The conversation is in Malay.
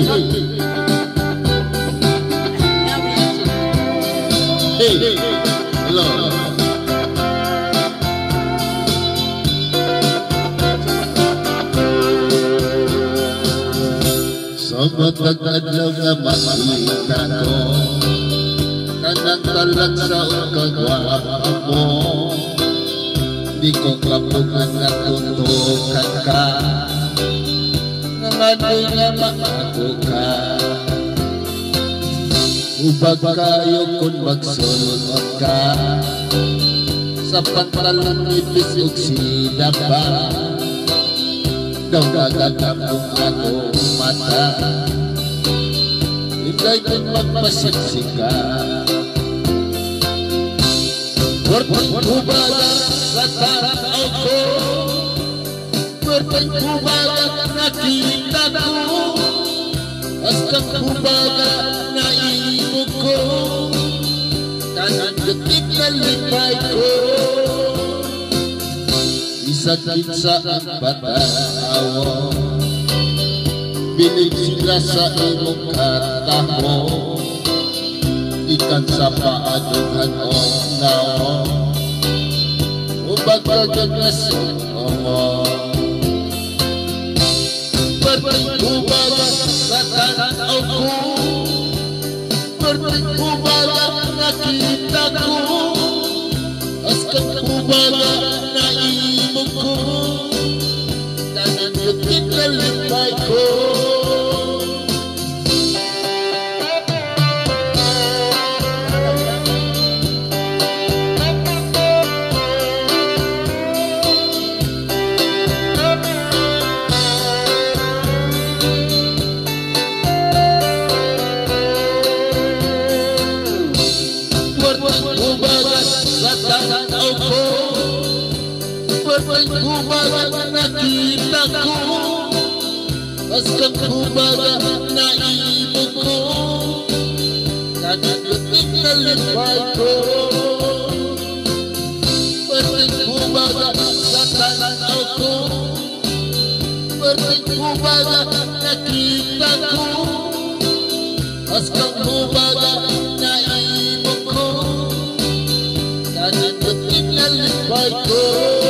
Hey, hello. Sa matag adlaw nga makita ko, kanang talag sa kagwapa mo. Di ko kapungan na tutukan ka, nangadoy nga maako ka. Ubag kayo kung magsulot ka, sa pantalan nipis ug sida ba. Daw nagagamong ako mata, ikay kung magpasiksik ka. Berting kubaga sa tanaw ko, berting kubaga nakita ko, hastang kubaga naibog ko, kanang detik na lipay ko. Isagin sa ang batawo, bilig sila sa imong kataho, ikan sa paaduhan o nao, ubag kagagasing omo. Berting kubaga sa tanaw ko, berting kubaga nakita ko, hastang kubaga naibog ko, kanang detik na lipay ko. Berting kubaga nakita ko, hastang kubaga naibog ko, kanang detik na lipay ko. Berting kubaga sa tanaw ko, berting kubaga nakita ko, hastang kubaga naibog ko, kanang detik na lipay ko.